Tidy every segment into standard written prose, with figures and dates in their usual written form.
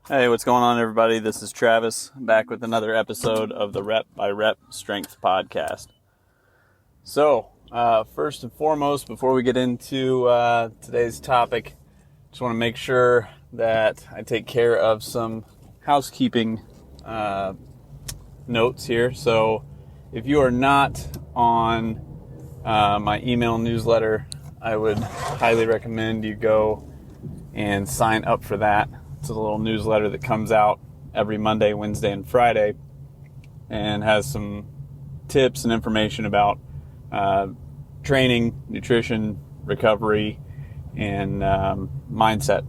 Hey, what's going on, everybody? This is Travis, back with another episode of the Rep by Rep Strength Podcast. So, first and foremost, before we get into today's topic, just want to make sure that I take care of some housekeeping notes here. So, if you are not on my email newsletter, I would highly recommend you go and sign up for that. It's a little newsletter that comes out every Monday, Wednesday, and Friday and has some tips and information about training, nutrition, recovery, and mindset.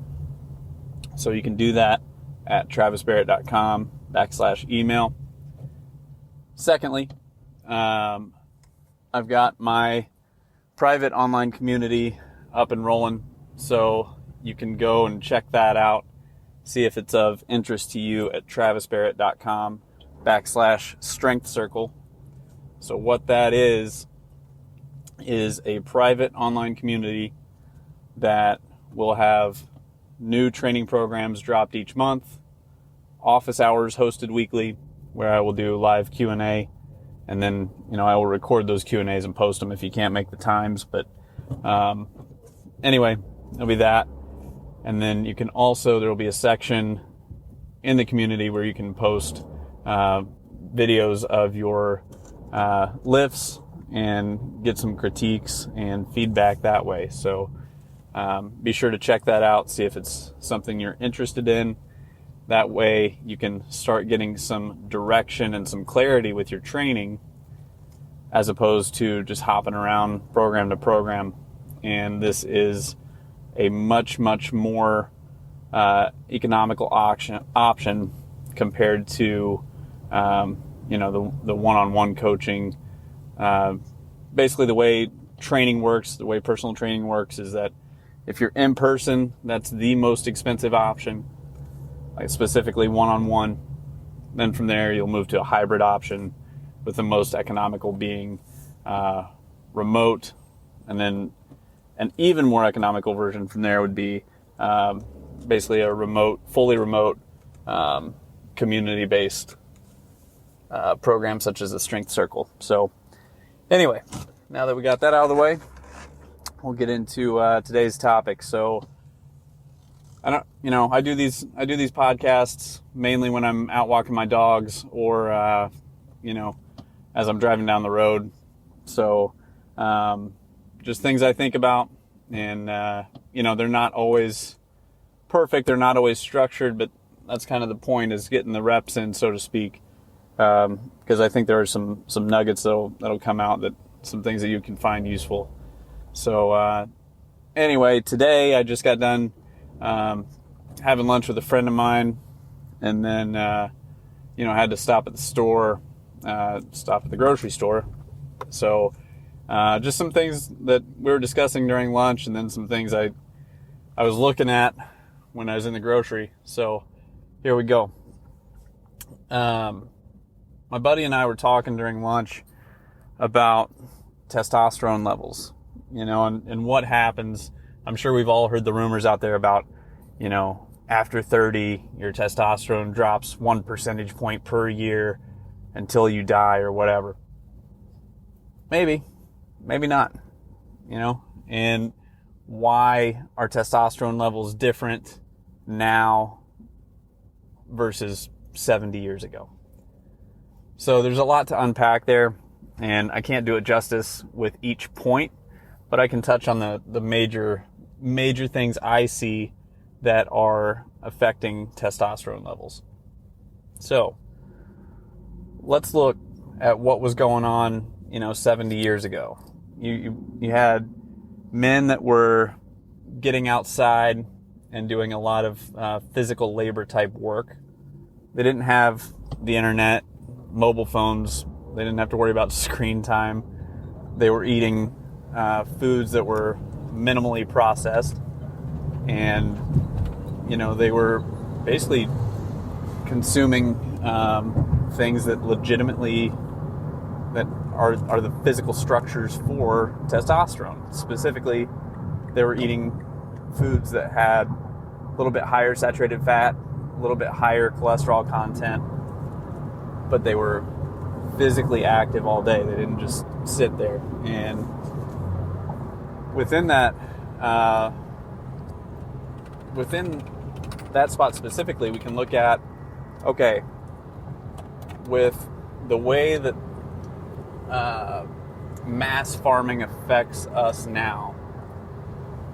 So you can do that at travisbarrett.com/email. Secondly, I've got my private online community up and rolling, so you can go and check that out. See if it's of interest to you at travisbarrett.com/strength circle. So what that is a private online community that will have new training programs dropped each month, office hours hosted weekly, where I will do live Q&A, and then, I will record those Q&As and post them if you can't make the times. But anyway, it'll be that. And then there will be a section in the community where you can post videos of your lifts and get some critiques and feedback that way. So be sure to check that out, see if it's something you're interested in. That way you can start getting some direction and some clarity with your training, as opposed to just hopping around program to program. And this is a much more economical option compared to the one-on-one coaching. Basically, the way training works, the way personal training works, is that if you're in person, that's the most expensive option, like specifically one-on-one. Then from there, you'll move to a hybrid option, with the most economical being remote, and then an even more economical version from there would be basically a fully remote, community-based program such as the Strength Circle. So anyway, now that we got that out of the way, we'll get into today's topic. So I do these podcasts mainly when I'm out walking my dogs or as I'm driving down the road. So just things I think about, and they're not always perfect, they're not always structured, but that's kind of the point, is getting the reps in, so to speak, because I think there are some nuggets that'll come out, that some things that you can find useful. So anyway, today I just got done having lunch with a friend of mine, and then had to stop at the grocery store. So just some things that we were discussing during lunch, and then some things I was looking at when I was in the grocery. So here we go. My buddy and I were talking during lunch about testosterone levels, and what happens. I'm sure we've all heard the rumors out there about, after 30, your testosterone drops 1 percentage point per year until you die or whatever. Maybe not, and why are testosterone levels different now versus 70 years ago? So there's a lot to unpack there, and I can't do it justice with each point, but I can touch on the major things I see that are affecting testosterone levels. So let's look at what was going on, 70 years ago. You had men that were getting outside and doing a lot of physical labor type work. They didn't have the internet, mobile phones. They didn't have to worry about screen time. They were eating foods that were minimally processed, and they were basically consuming things that legitimately that are the physical structures for testosterone. Specifically, they were eating foods that had a little bit higher saturated fat, a little bit higher cholesterol content, but they were physically active all day. They didn't just sit there. And within that spot specifically, we can look at, okay, with the way that mass farming affects us now,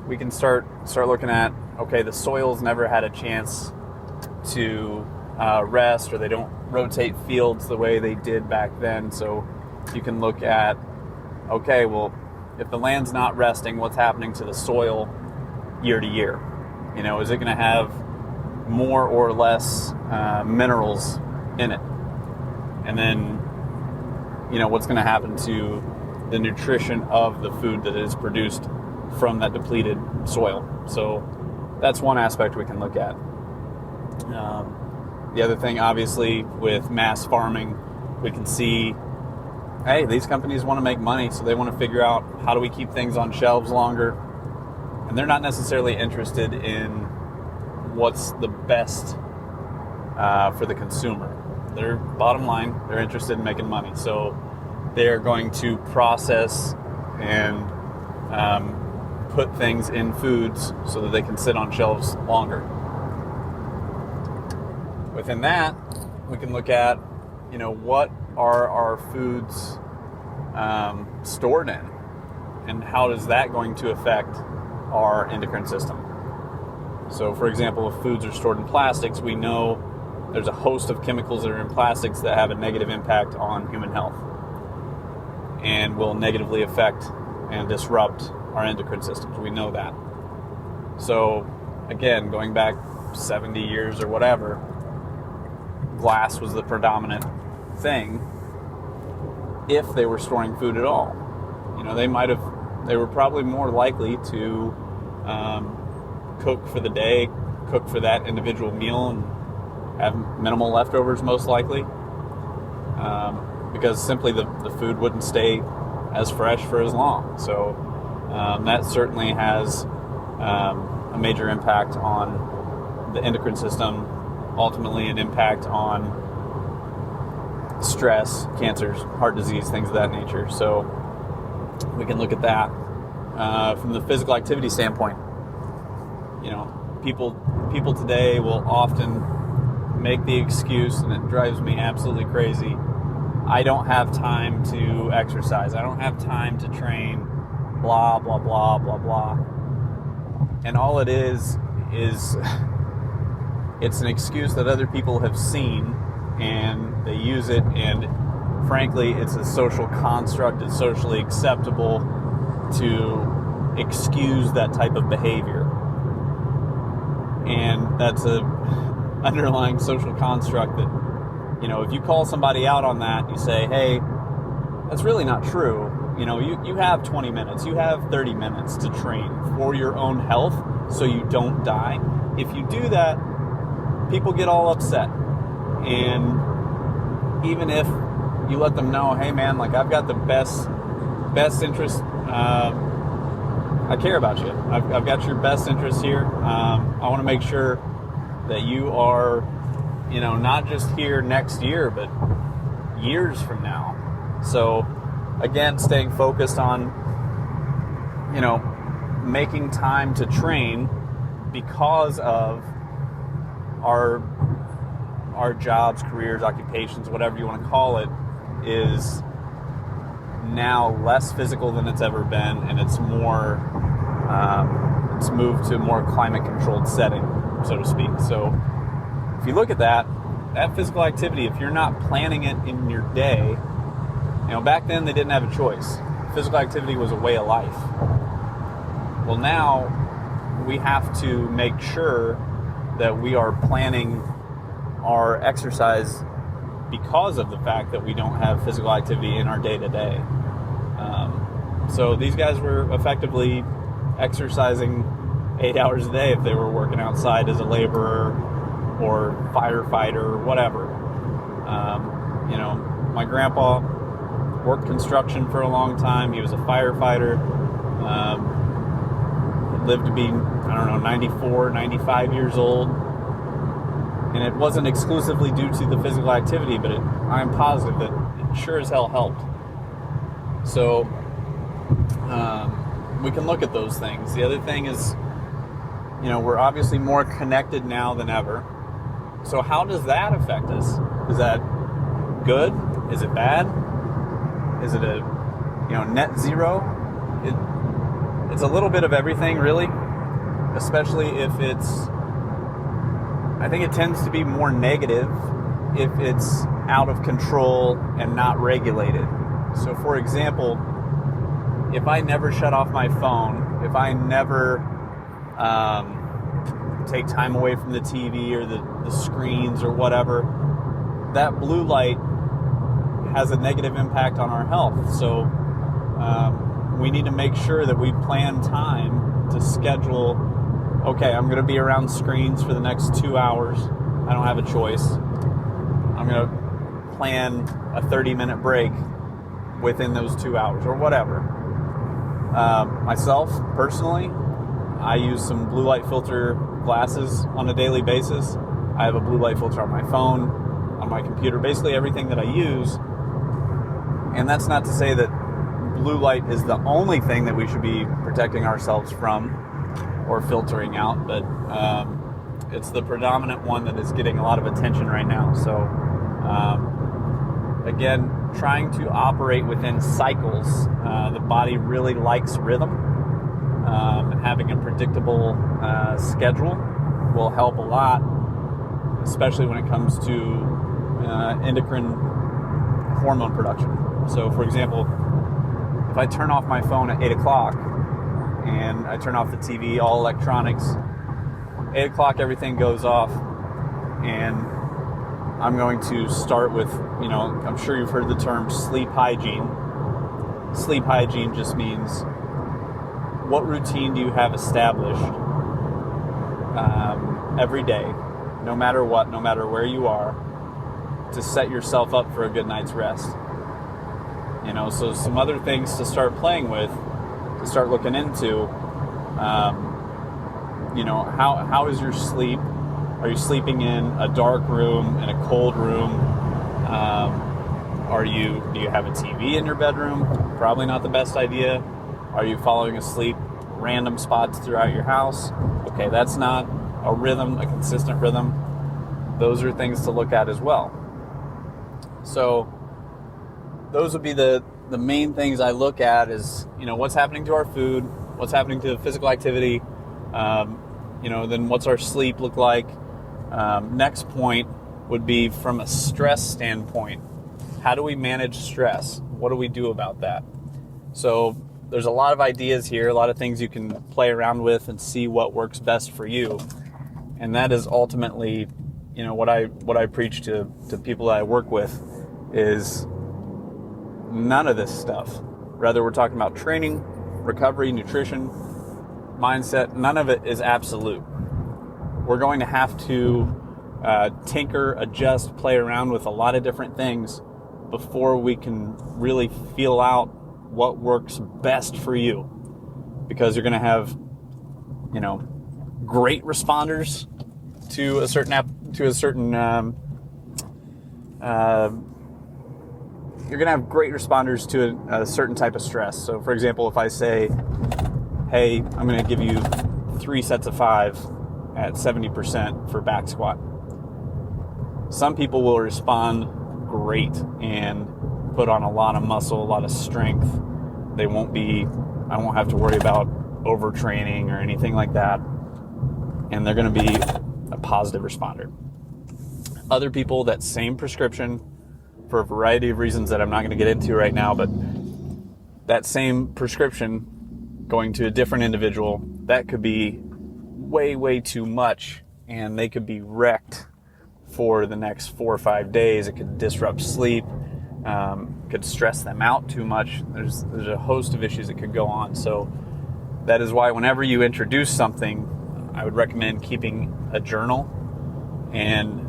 we can start looking at, okay, the soil's never had a chance to rest, or they don't rotate fields the way they did back then. So you can look at, okay, well, if the land's not resting, what's happening to the soil year to year? You know, is it going to have more or less minerals in it? And then, you know, what's going to happen to the nutrition of the food that is produced from that depleted soil? So that's one aspect we can look at. The other thing, obviously, with mass farming, we can see, hey, these companies want to make money, so they want to figure out, how do we keep things on shelves longer? And they're not necessarily interested in what's the best for the consumer. Their bottom line, they're interested in making money. So they're going to process and put things in foods so that they can sit on shelves longer. Within that, we can look at, you know, what are our foods stored in, and how is that going to affect our endocrine system? So, for example, if foods are stored in plastics, we know there's a host of chemicals that are in plastics that have a negative impact on human health and will negatively affect and disrupt our endocrine systems. We know that. So, again, going back 70 years or whatever, glass was the predominant thing if they were storing food at all. You know, they were probably more likely to cook for the day, cook for that individual meal, and have minimal leftovers most likely, because simply the food wouldn't stay as fresh for as long. So that certainly has a major impact on the endocrine system, ultimately an impact on stress, cancers, heart disease, things of that nature. So we can look at that from the physical activity standpoint. You know, people today will often make the excuse, and it drives me absolutely crazy, I don't have time to exercise, I don't have time to train, blah, blah, blah, blah, blah. And all it is it's an excuse that other people have seen, and they use it, and frankly, it's a social construct. It's socially acceptable to excuse that type of behavior. And that's a underlying social construct that, you know, if you call somebody out on that, you say, hey, that's really not true. You know, you have 20 minutes, you have 30 minutes to train for your own health so you don't die. If you do that, people get all upset. And even if you let them know, hey man, like, I've got the best interest, I care about you. I've got your best interest here. I want to make sure that you are, you know, not just here next year, but years from now. So again, staying focused on, you know, making time to train because of our jobs, careers, occupations, whatever you want to call it, is now less physical than it's ever been, and it's more, it's moved to a more climate-controlled setting, so to speak. So if you look at that physical activity, if you're not planning it in your day, you know, back then they didn't have a choice. Physical activity was a way of life. Well, now we have to make sure that we are planning our exercise because of the fact that we don't have physical activity in our day-to-day. So these guys were effectively exercising 8 hours a day if they were working outside as a laborer or firefighter or whatever. You know, my grandpa worked construction for a long time. He was a firefighter. Lived to be, 94, 95 years old. And it wasn't exclusively due to the physical activity, but I'm positive that it sure as hell helped. So we can look at those things. The other thing is, we're obviously more connected now than ever. So how does that affect us? Is that good? Is it bad? Is it a net zero? It's a little bit of everything, really, especially if I think it tends to be more negative if it's out of control and not regulated. So for example, if I never shut off my phone, if I never take time away from the TV or the screens or whatever, that blue light has a negative impact on our health. So we need to make sure that we plan time to schedule, okay, I'm going to be around screens for the next 2 hours. I don't have a choice. I'm going to plan a 30-minute break within those 2 hours or whatever. Myself, personally, I use some blue light filter glasses on a daily basis. I have a blue light filter on my phone, on my computer, basically everything that I use. And that's not to say that blue light is the only thing that we should be protecting ourselves from or filtering out, but it's the predominant one that is getting a lot of attention right now. So again, trying to operate within cycles. The body really likes rhythm, and having a predictable schedule will help a lot, especially when it comes to endocrine hormone production. So for example, if I turn off my phone at 8 o'clock and I turn off the TV, all electronics, 8 o'clock everything goes off, and I'm going to start with, I'm sure you've heard the term sleep hygiene. Sleep hygiene just means, what routine do you have established every day, no matter what, no matter where you are, to set yourself up for a good night's rest? So some other things to start playing with, to start looking into. How is your sleep? Are you sleeping in a dark room, in a cold room? Do you have a TV in your bedroom? Probably not the best idea. Are you falling asleep random spots throughout your house? Okay, that's not a rhythm, a consistent rhythm. Those are things to look at as well. So those would be the main things I look at is, what's happening to our food, what's happening to physical activity, then what's our sleep look like. Next point would be from a stress standpoint. How do we manage stress? What do we do about that? So there's a lot of ideas here, a lot of things you can play around with and see what works best for you. And that is ultimately, what I preach to people that I work with is none of this stuff. Whether we're talking about training, recovery, nutrition, mindset, none of it is absolute. We're going to have to tinker, adjust, play around with a lot of different things before we can really feel out what works best for you. Because you're going to have, great responders to a certain you're going to have great responders to a certain type of stress. So for example, if I say, hey, I'm going to give you 3 sets of 5 at 70% for back squat. Some people will respond great and put on a lot of muscle, a lot of strength. I won't have to worry about overtraining or anything like that. And they're going to be a positive responder. Other people, that same prescription, for a variety of reasons that I'm not going to get into right now, but that same prescription going to a different individual, that could be way, way too much, and they could be wrecked for the next 4 or 5 days. It could disrupt sleep, could stress them out too much. There's a host of issues that could go on. So that is why whenever you introduce something, I would recommend keeping a journal and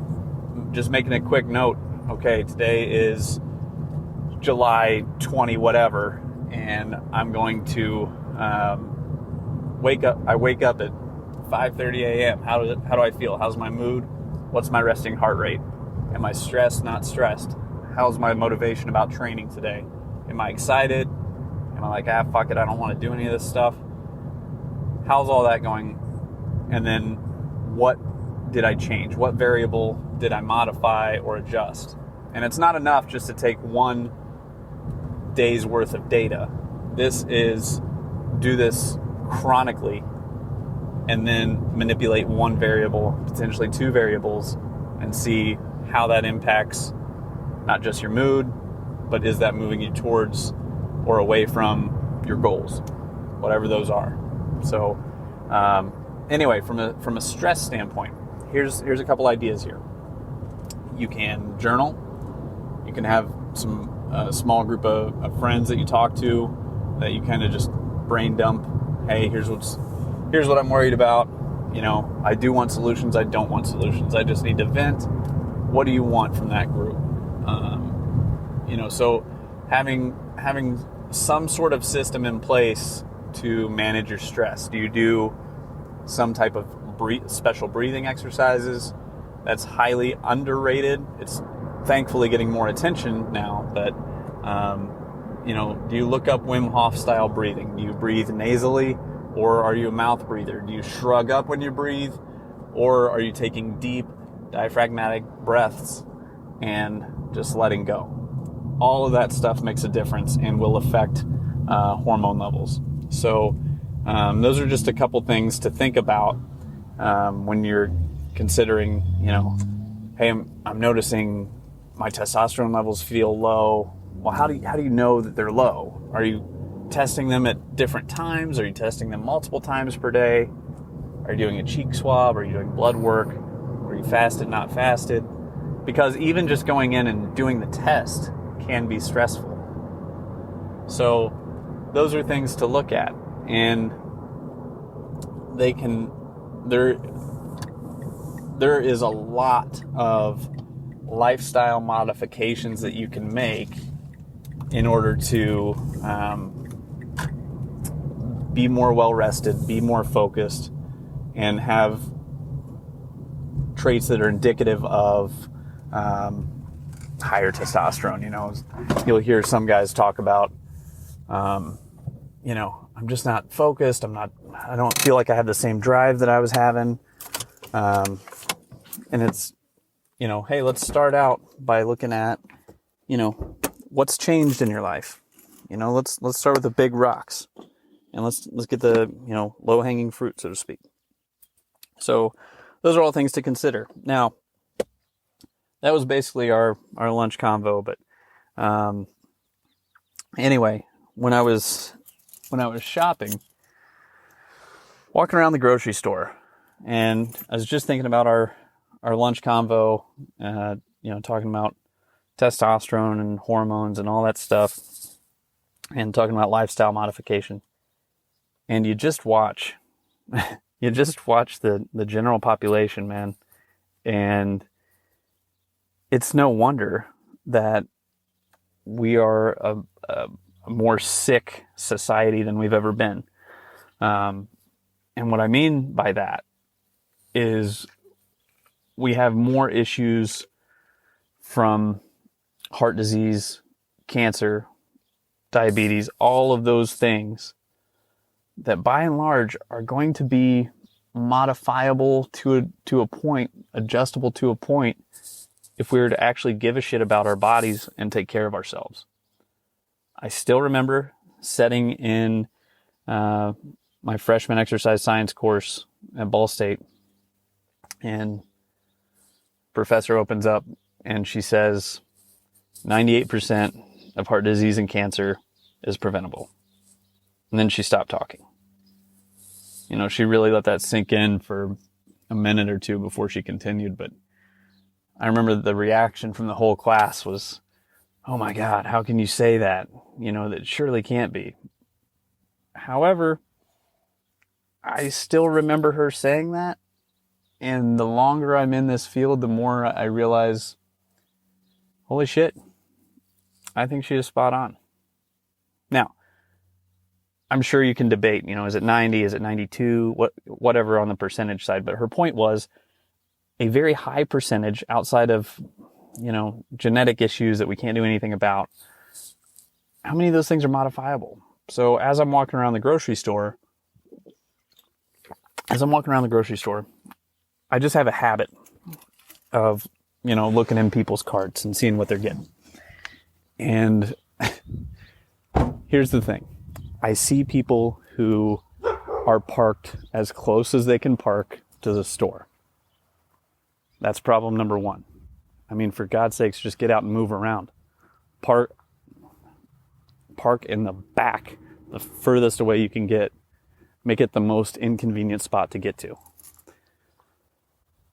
just making a quick note. Okay, today is July 20 whatever, and I'm going to wake up. I wake up at 5:30 a.m. How do I feel? How's my mood? What's my resting heart rate? Am I stressed, not stressed? How's my motivation about training today? Am I excited? Am I like, fuck it, I don't want to do any of this stuff? How's all that going? And then what did I change? What variable did I modify or adjust? And it's not enough just to take one day's worth of data. This is do this chronically and then manipulate one variable, potentially two variables, and see how that impacts not just your mood, but is that moving you towards or away from your goals, whatever those are. So anyway, from a stress standpoint, here's a couple ideas here. You can journal. You can have some small group of friends that you talk to that you kind of just brain dump. Hey, here's what I'm worried about. I do want solutions. I don't want solutions. I just need to vent. What do you want from that group? So having some sort of system in place to manage your stress. Do you do some type of special breathing exercises? That's highly underrated. It's thankfully getting more attention now, but do you look up Wim Hof style breathing? Do you breathe nasally, or are you a mouth breather? Do you shrug up when you breathe, or are you taking deep diaphragmatic breaths and just letting go? All of that stuff makes a difference and will affect hormone levels. So those are just a couple things to think about when you're considering, hey, I'm noticing my testosterone levels feel low. Well, how do you know that they're low? Are you testing them at different times? Are you testing them multiple times per day? Are you doing a cheek swab? Are you doing blood work? Are you fasted, not fasted? Because even just going in and doing the test can be stressful. So those are things to look at, and there is a lot of lifestyle modifications that you can make in order to be more well-rested, be more focused, and have traits that are indicative of higher testosterone. You'll hear some guys talk about, I'm just not focused. I don't feel like I have the same drive that I was having. And it's, hey, let's start out by looking at, what's changed in your life. Let's start with the big rocks, and let's get the, low-hanging fruit, so to speak. So those are all things to consider. Now, that was basically our lunch convo, but anyway, when I was shopping, walking around the grocery store, and I was just thinking about our lunch convo, talking about testosterone and hormones and all that stuff, and talking about lifestyle modification. And you just watch the general population, man, and it's no wonder that we are a more sick society than we've ever been. And what I mean by that is we have more issues from heart disease, cancer, diabetes, all of those things that by and large are going to be modifiable to a point, adjustable to a point, if we were to actually give a shit about our bodies and take care of ourselves. I still remember sitting in my freshman exercise science course at Ball State, and professor opens up and she says 98% of heart disease and cancer is preventable. And then she stopped talking. She really let that sink in for a minute or two before she continued, but I remember the reaction from the whole class was, oh my God, how can you say that? That surely can't be. However, I still remember her saying that. And the longer I'm in this field, the more I realize, holy shit, I think she is spot on. Now, I'm sure you can debate, is it 90, is it 92, whatever on the percentage side. But her point was, a very high percentage, outside of, genetic issues that we can't do anything about, how many of those things are modifiable? So as I'm walking around the grocery store, I just have a habit of, looking in people's carts and seeing what they're getting. And here's the thing. I see people who are parked as close as they can park to the store. That's problem number one. I mean, for God's sakes, just get out and move around. Park in the back, the furthest away you can get. Make it the most inconvenient spot to get to.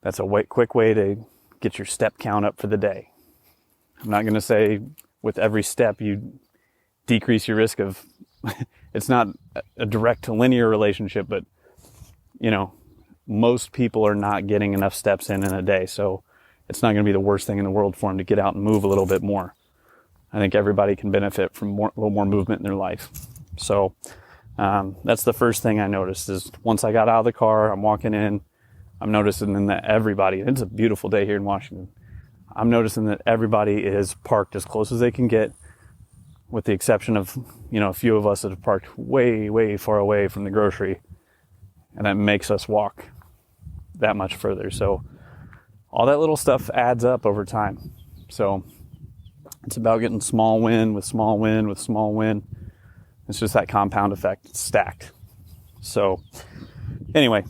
That's a quick way to get your step count up for the day. I'm not going to say with every step you decrease your risk of, it's not a direct linear relationship, but, most people are not getting enough steps in a day. So it's not going to be the worst thing in the world for them to get out and move a little bit more. I think everybody can benefit from a little more movement in their life. So that's the first thing I noticed is once I got out of the car, I'm walking in, I'm noticing that everybody, it's a beautiful day here in Washington, I'm noticing that everybody is parked as close as they can get, with the exception of, a few of us that have parked way, way far away from the grocery, and that makes us walk that much further. So all that little stuff adds up over time. So it's about getting small win with small win with small win. It's just that compound effect. It's stacked. So anyway,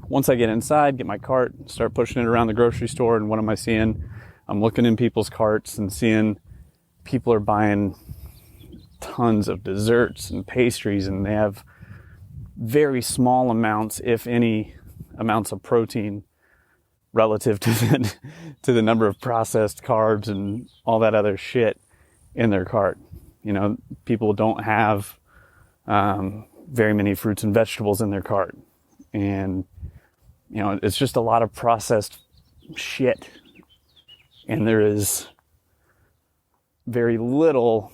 once I get inside, get my cart, start pushing it around the grocery store, and what am I seeing? I'm looking in people's carts and seeing people are buying tons of desserts and pastries, and they have very small amounts, if any, amounts of protein relative to the number of processed carbs and all that other shit in their cart. People don't have very many fruits and vegetables in their cart. And, it's just a lot of processed shit. And there is very little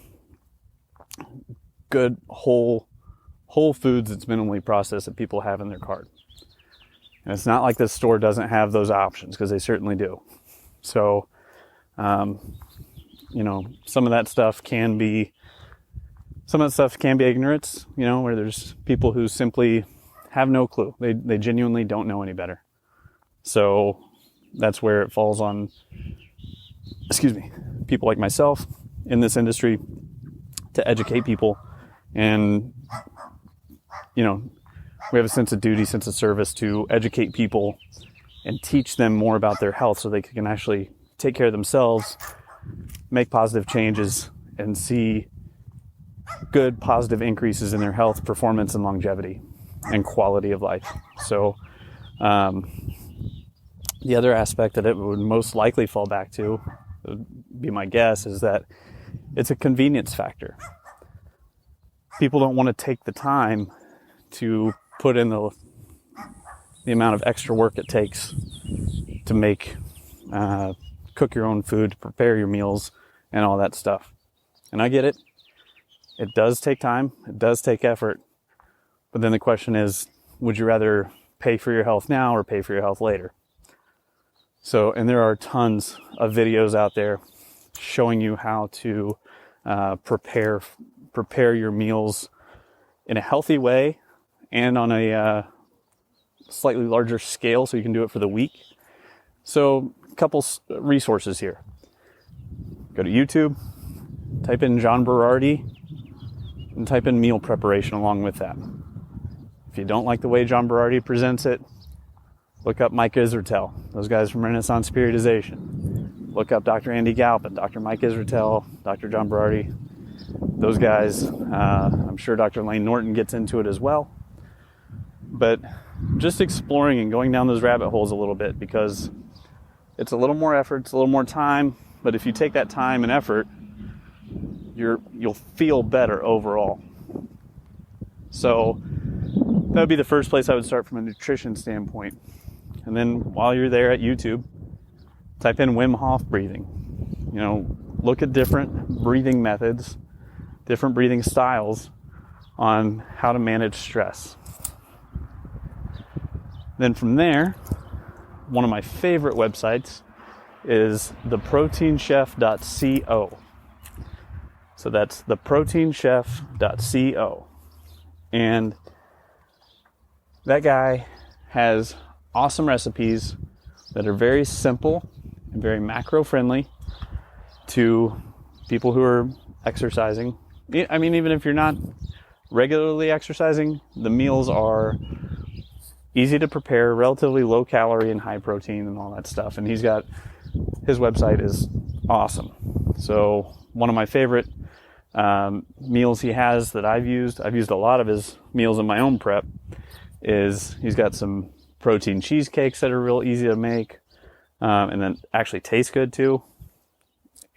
good whole foods that's minimally processed that people have in their cart. And it's not like this store doesn't have those options, because they certainly do. So, some of that stuff can be ignorance, where there's people who simply have no clue. They genuinely don't know any better. So that's where it falls on, people like myself in this industry to educate people. And, we have a sense of duty, sense of service to educate people and teach them more about their health so they can actually take care of themselves, make positive changes, and see good positive increases in their health, performance, and longevity and quality of life. So the other aspect that it would most likely fall back to, would be my guess, is that it's a convenience factor. People don't want to take the time to put in the amount of extra work it takes to cook your own food, to prepare your meals, and all that stuff. And I get it. It does take time. It does take effort. But then the question is, would you rather pay for your health now or pay for your health later? So, and there are tons of videos out there showing you how to prepare your meals in a healthy way and on a slightly larger scale, so you can do it for the week. So a couple resources here. Go to YouTube, type in John Berardi, and type in meal preparation along with that. If you don't like the way John Berardi presents it, look up Mike Israetel, those guys from Renaissance Periodization. Look up Dr. Andy Galpin, Dr. Mike Israetel, Dr. John Berardi, those guys. I'm sure Dr. Lane Norton gets into it as well. But just exploring and going down those rabbit holes a little bit, because it's a little more effort, it's a little more time, but if you take that time and effort, you'll feel better overall. So that would be the first place I would start from a nutrition standpoint. And then while you're there at YouTube, type in Wim Hof breathing. Look at different breathing methods, different breathing styles on how to manage stress. Then from there, one of my favorite websites is theproteinchef.co. So that's theproteinchef.co. And that guy has awesome recipes that are very simple and very macro friendly to people who are exercising. I mean, even if you're not regularly exercising, the meals are easy to prepare, relatively low calorie and high protein and all that stuff. And his website is awesome. So one of my favorite meals he has that I've used a lot of his meals in my own prep, is he's got some protein cheesecakes that are real easy to make, and then actually taste good too.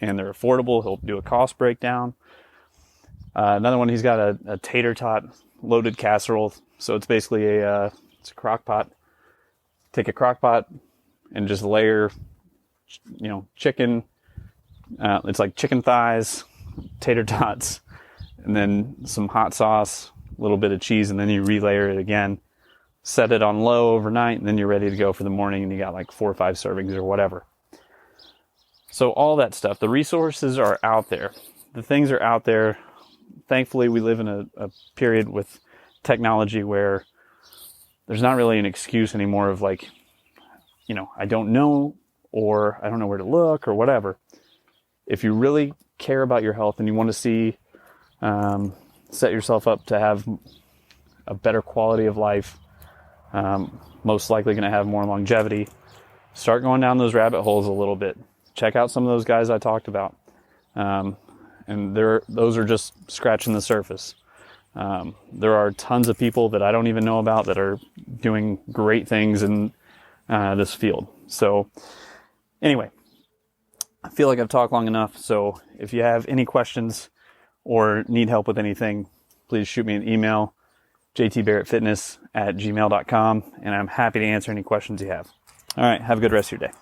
And they're affordable. He'll do a cost breakdown. Another one, he's got a tater tot loaded casserole. So it's basically it's a crock pot. Take a crock pot and just layer, chicken. It's like chicken thighs, tater tots, and then some hot sauce, a little bit of cheese, and then you relayer it again. Set it on low overnight, and then you're ready to go for the morning, and you got like 4 or 5 servings or whatever. So all that stuff, the resources are out there. The things are out there. Thankfully, we live in a period with technology where there's not really an excuse anymore of like, I don't know, or I don't know where to look, or whatever. If you really care about your health and you want to see, set yourself up to have a better quality of life, most likely going to have more longevity, start going down those rabbit holes a little bit. Check out some of those guys I talked about. And those are just scratching the surface. There are tons of people that I don't even know about that are doing great things in this field. So anyway, I feel like I've talked long enough. So if you have any questions or need help with anything, please shoot me an email, jtbarrettfitness@gmail.com, and I'm happy to answer any questions you have. All right, have a good rest of your day.